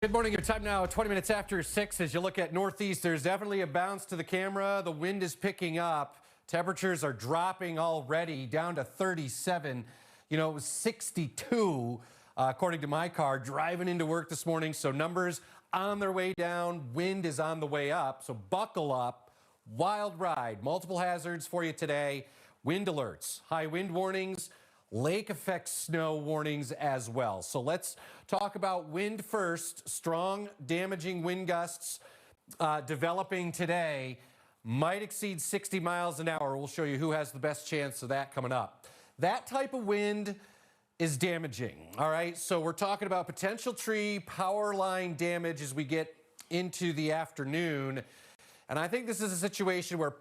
Good morning. Your time now, 20 minutes after 6. As you look at Northeast, there's definitely a bounce to the camera. The wind is picking up. Temperatures are dropping already down to 37. You know, it was 62, according to my car, driving into work this morning. So numbers on their way down. Wind is on the way up. So buckle up. Wild ride. Multiple hazards for you today. Wind alerts, high wind warnings, lake effect snow warnings as well. So let's talk about wind first. Strong, damaging wind gusts developing today might exceed 60 miles an hour. We'll show you who has the best chance of that coming up. That type of wind is damaging. All right, so we're talking about potential tree power line damage as we get into the afternoon. And I think this is a situation where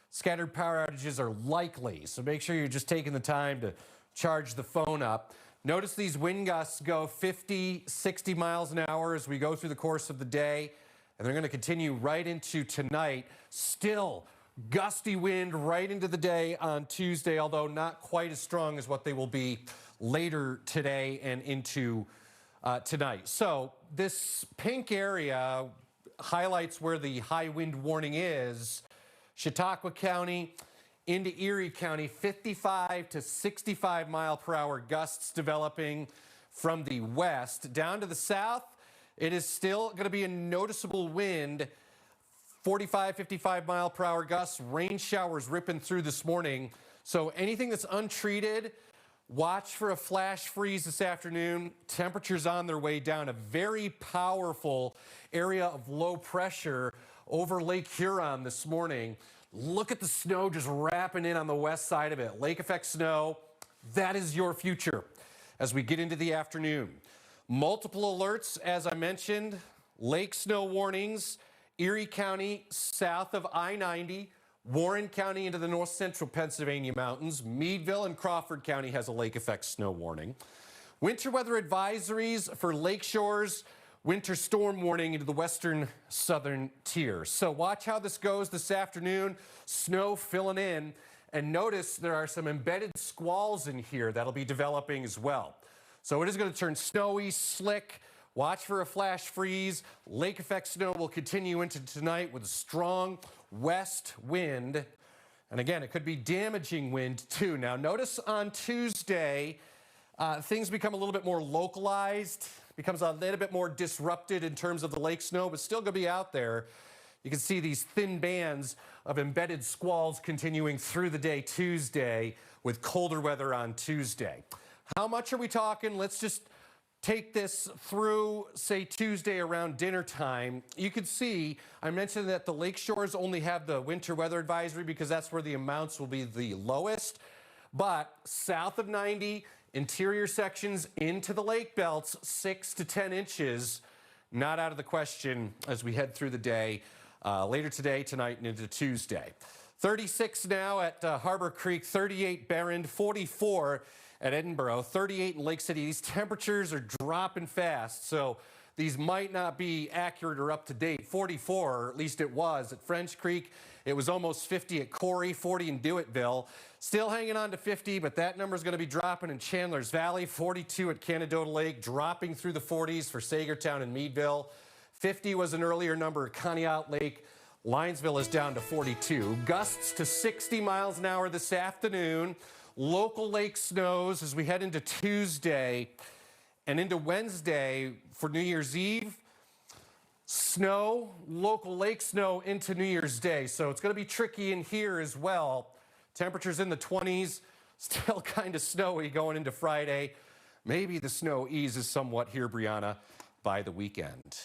scattered power outages are likely, so make sure you're just taking the time to charge the phone up. Notice these wind gusts go 50, 60 miles an hour as we go through the course of the day, and they're going to continue right into tonight. Still gusty wind right into the day on Tuesday, although not quite as strong as what they will be later today and into tonight. So this pink area highlights where the high wind warning is. Chautauqua County into Erie County, 55 to 65 mile per hour gusts developing from the west. Down to the south, it is still going to be a noticeable wind, 45, 55 mile per hour gusts, rain showers ripping through this morning. So anything that's untreated, watch for a flash freeze this afternoon. Temperatures on their way down. A very powerful area of low pressure over Lake Huron this morning. Look at the snow just wrapping in on the west side of it. Lake effect snow, that is your future as we get into the afternoon. Multiple alerts, as I mentioned. Lake snow warnings, Erie County south of I-90, Warren County into the north central Pennsylvania mountains. Meadville and Crawford County has a lake effect snow warning. Winter weather advisories for lake shores. Winter storm warning into the western southern tier. So watch how this goes this afternoon. Snow filling in. And notice there are some embedded squalls in here that'll be developing as well. So it is going to turn snowy, slick. Watch for a flash freeze. Lake effect snow will continue into tonight with a strong west wind. And again, it could be damaging wind too. Now notice on Tuesday, things become a little bit more localized, becomes a little bit more disrupted in terms of the lake snow, but still going to be out there. You can see these thin bands of embedded squalls continuing through the day Tuesday with colder weather on Tuesday. How much are we talking? Let's just take this through, say, Tuesday around dinner time. You can see, I mentioned that the lake shores only have the winter weather advisory because that's where the amounts will be the lowest. But south of 90, interior sections into the lake belts, 6 to 10 inches, not out of the question as we head through the day, later today, tonight, and into Tuesday. 36 now at Harbor Creek, 38 Barron, 44 at Edinburgh, 38 in Lake City. These temperatures are dropping fast, so these might not be accurate or up to date. 44, or at least it was at French Creek. It was almost 50 at Corey, 40 in Dewittville. Still hanging on to 50, but that number is going to be dropping in Chandler's Valley. 42 at Canadota Lake, dropping through the 40s for Sagertown and Meadville. 50 was an earlier number at Conneaut Lake. Linesville is down to 42. Gusts to 60 miles an hour this afternoon. Local lake snows as we head into Tuesday and into Wednesday for New Year's Eve. Snow, local lake snow into New Year's Day. So it's going to be tricky in here as well. Temperatures in the 20s, still kind of snowy going into Friday. Maybe the snow eases somewhat here, Brianna, by the weekend.